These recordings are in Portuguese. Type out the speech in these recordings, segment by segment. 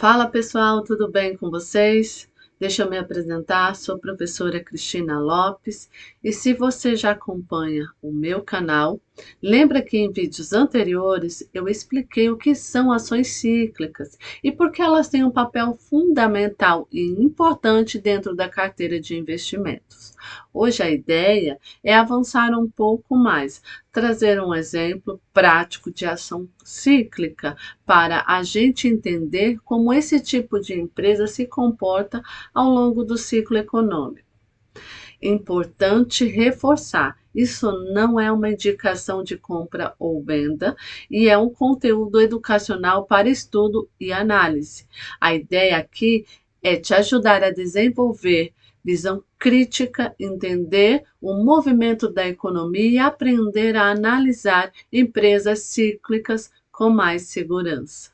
Fala pessoal, tudo bem com vocês? Deixa eu me apresentar, sou a professora Cristina Lopes e se você já acompanha o meu canal, lembra que em vídeos anteriores eu expliquei o que são ações cíclicas e por que elas têm um papel fundamental e importante dentro da carteira de investimentos. Hoje a ideia é avançar um pouco mais, trazer um exemplo prático de ação cíclica para a gente entender como esse tipo de empresa se comporta ao longo do ciclo econômico. Importante reforçar, isso não é uma indicação de compra ou venda e é um conteúdo educacional para estudo e análise. A ideia aqui é te ajudar a desenvolver visão crítica, entender o movimento da economia e aprender a analisar empresas cíclicas com mais segurança.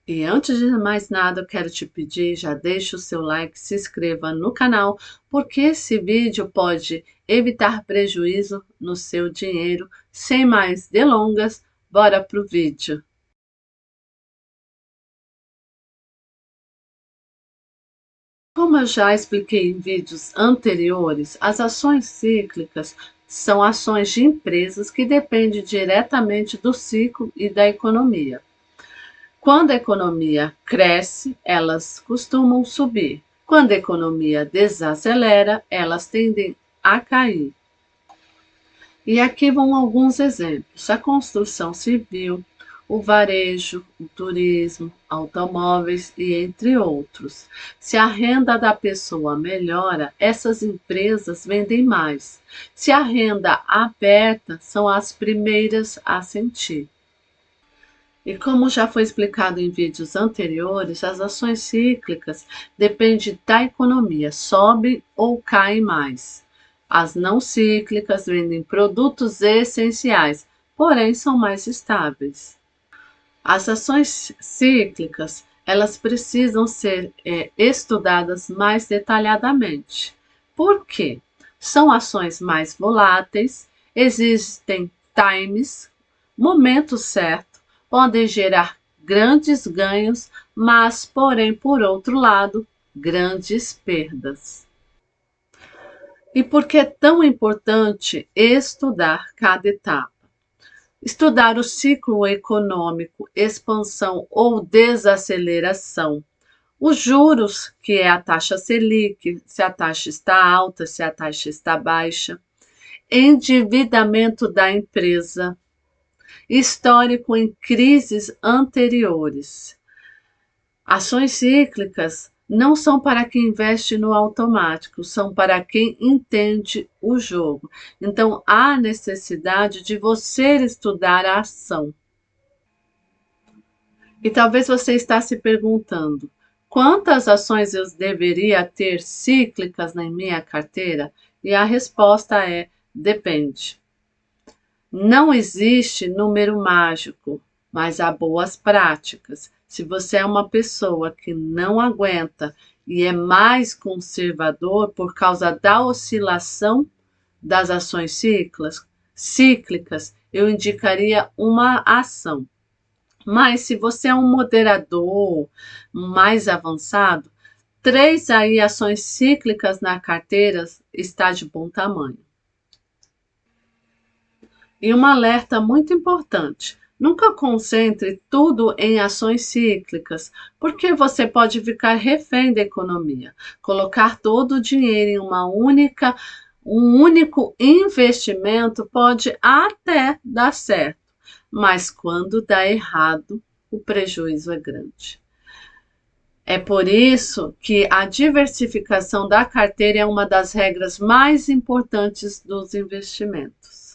E antes de mais nada, eu quero te pedir, já deixa o seu like, se inscreva no canal, porque esse vídeo pode evitar prejuízo no seu dinheiro. Sem mais delongas, bora pro vídeo. Como eu já expliquei em vídeos anteriores, as ações cíclicas são ações de empresas que dependem diretamente do ciclo e da economia. Quando a economia cresce, elas costumam subir. Quando a economia desacelera, elas tendem a cair. E aqui vão alguns exemplos: a construção civil, o varejo, o turismo, automóveis e entre outros. Se a renda da pessoa melhora, essas empresas vendem mais. Se a renda aperta, são as primeiras a sentir. E como já foi explicado em vídeos anteriores, as ações cíclicas dependem da economia, sobe ou cai mais. As não cíclicas vendem produtos essenciais, porém são mais estáveis. As ações cíclicas, elas precisam ser estudadas mais detalhadamente. Por quê? São ações mais voláteis, existem times, momentos certos, podem gerar grandes ganhos, mas, porém, por outro lado, grandes perdas. E por que é tão importante estudar cada etapa? Estudar o ciclo econômico, expansão ou desaceleração. Os juros, que é a taxa Selic, se a taxa está alta, se a taxa está baixa. Endividamento da empresa. Histórico em crises anteriores. Ações cíclicas não são para quem investe no automático, são para quem entende o jogo. Então, há necessidade de você estudar a ação. E talvez você está se perguntando, quantas ações eu deveria ter cíclicas na minha carteira? E a resposta é, depende. Não existe número mágico, mas há boas práticas. Se você é uma pessoa que não aguenta e é mais conservador por causa da oscilação das ações cíclicas, eu indicaria uma ação. Mas se você é um moderador mais avançado, 3 ações cíclicas na carteira está de bom tamanho. E um alerta muito importante: nunca concentre tudo em ações cíclicas, porque você pode ficar refém da economia. Colocar todo o dinheiro em um único investimento pode até dar certo, mas quando dá errado, o prejuízo é grande. É por isso que a diversificação da carteira é uma das regras mais importantes dos investimentos.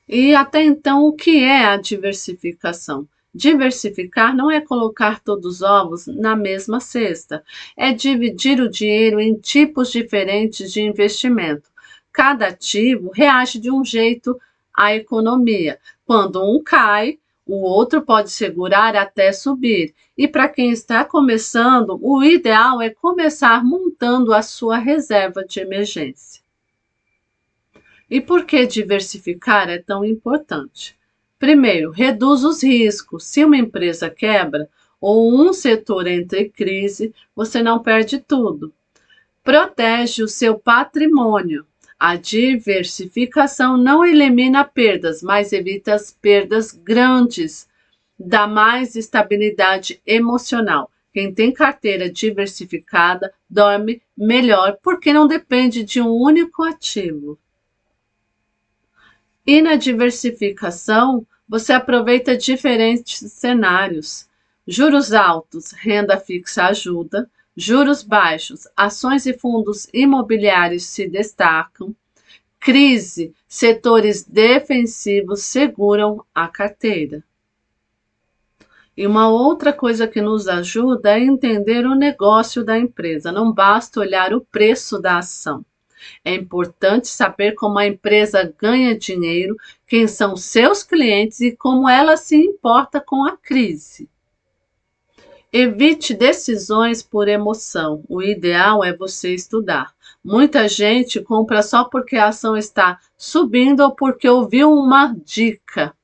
E até então, o que é a diversificação? Diversificar não é colocar todos os ovos na mesma cesta, é dividir o dinheiro em tipos diferentes de investimento. Cada ativo reage de um jeito à economia. Quando um cai, o outro pode segurar até subir. E para quem está começando, o ideal é começar montando a sua reserva de emergência. E por que diversificar é tão importante? Primeiro, reduz os riscos. Se uma empresa quebra ou um setor entra em crise, você não perde tudo. Protege o seu patrimônio. A diversificação não elimina perdas, mas evita as perdas grandes. Dá mais estabilidade emocional. Quem tem carteira diversificada dorme melhor porque não depende de um único ativo. E na diversificação, você aproveita diferentes cenários. Juros altos, renda fixa ajuda. Juros baixos, ações e fundos imobiliários se destacam. Crise, setores defensivos seguram a carteira. E uma outra coisa que nos ajuda é entender o negócio da empresa. Não basta olhar o preço da ação. É importante saber como a empresa ganha dinheiro, quem são seus clientes e como ela se importa com a crise. Evite decisões por emoção. O ideal é você estudar. Muita gente compra só porque a ação está subindo ou porque ouviu uma dica.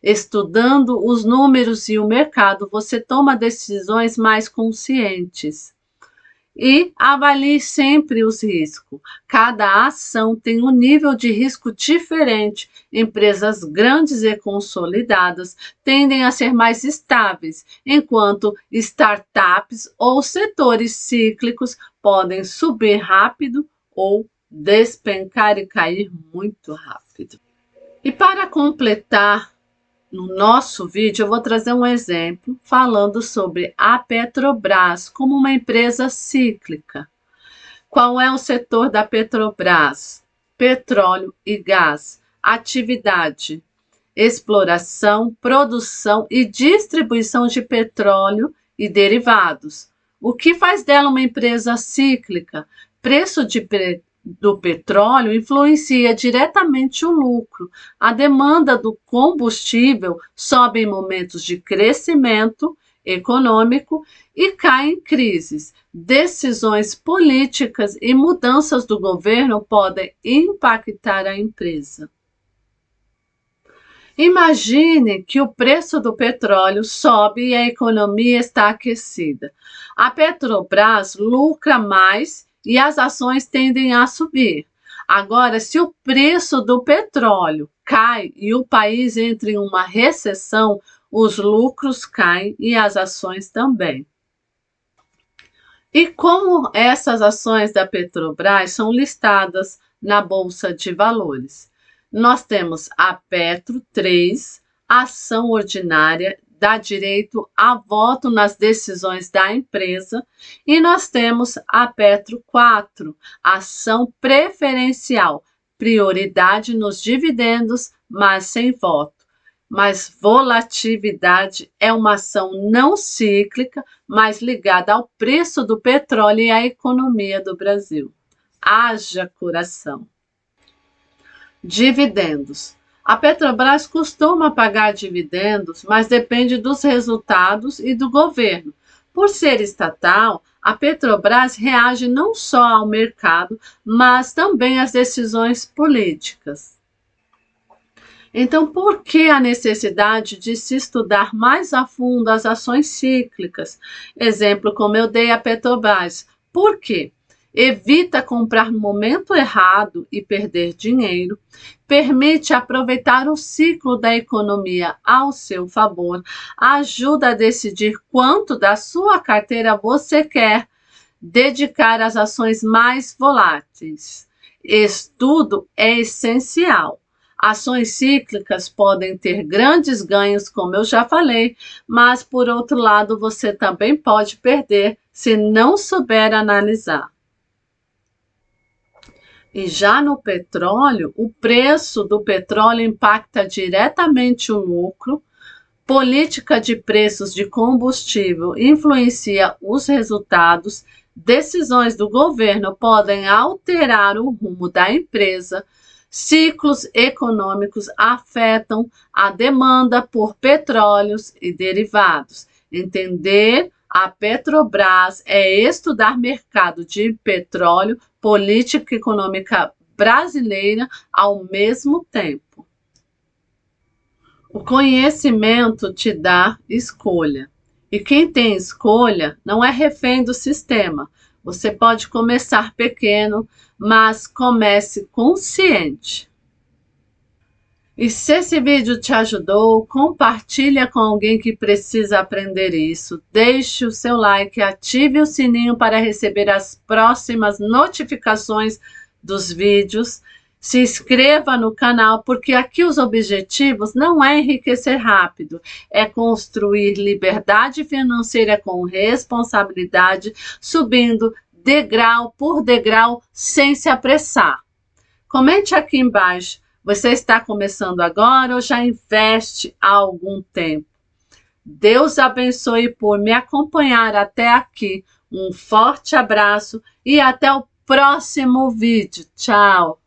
Estudando os números e o mercado, você toma decisões mais conscientes. E avalie sempre os riscos. Cada ação tem um nível de risco diferente. Empresas grandes e consolidadas tendem a ser mais estáveis, enquanto startups ou setores cíclicos podem subir rápido ou despencar e cair muito rápido. E para completar, no nosso vídeo, eu vou trazer um exemplo falando sobre a Petrobras como uma empresa cíclica. Qual é o setor da Petrobras? Petróleo e gás. Atividade: exploração, produção e distribuição de petróleo e derivados. O que faz dela uma empresa cíclica? Preço do petróleo influencia diretamente o lucro. A demanda do combustível sobe em momentos de crescimento econômico e cai em crises. Decisões políticas e mudanças do governo podem impactar a empresa. Imagine que o preço do petróleo sobe e a economia está aquecida. A Petrobras lucra mais e as ações tendem a subir. Agora, se o preço do petróleo cai e o país entra em uma recessão, os lucros caem e as ações também. E como essas ações da Petrobras são listadas na Bolsa de Valores? Nós temos a Petro 3, ação ordinária, dá direito a voto nas decisões da empresa, e nós temos a Petro 4, ação preferencial, prioridade nos dividendos, mas sem voto. Mas volatilidade é uma ação não cíclica, mas ligada ao preço do petróleo e à economia do Brasil. Haja coração. Dividendos. A Petrobras costuma pagar dividendos, mas depende dos resultados e do governo. Por ser estatal, a Petrobras reage não só ao mercado, mas também às decisões políticas. Então, por que a necessidade de se estudar mais a fundo as ações cíclicas? Exemplo, como eu dei a Petrobras. Por quê? Evita comprar no momento errado e perder dinheiro, permite aproveitar o ciclo da economia ao seu favor, ajuda a decidir quanto da sua carteira você quer dedicar às ações mais voláteis. Estudo é essencial. Ações cíclicas podem ter grandes ganhos, como eu já falei, mas por outro lado você também pode perder se não souber analisar. E já no petróleo, o preço do petróleo impacta diretamente o lucro. Política de preços de combustível influencia os resultados. Decisões do governo podem alterar o rumo da empresa. Ciclos econômicos afetam a demanda por petróleos e derivados. Entender a Petrobras é estudar mercado de petróleo, política econômica brasileira ao mesmo tempo. O conhecimento te dá escolha. E quem tem escolha não é refém do sistema. Você pode começar pequeno, mas comece consciente. E se esse vídeo te ajudou, compartilha com alguém que precisa aprender isso. Deixe o seu like, ative o sininho para receber as próximas notificações dos vídeos. Se inscreva no canal, porque aqui os objetivos não é enriquecer rápido, é construir liberdade financeira com responsabilidade, subindo degrau por degrau, sem se apressar. Comente aqui embaixo. Você está começando agora ou já investe há algum tempo? Deus abençoe por me acompanhar até aqui. Um forte abraço e até o próximo vídeo. Tchau!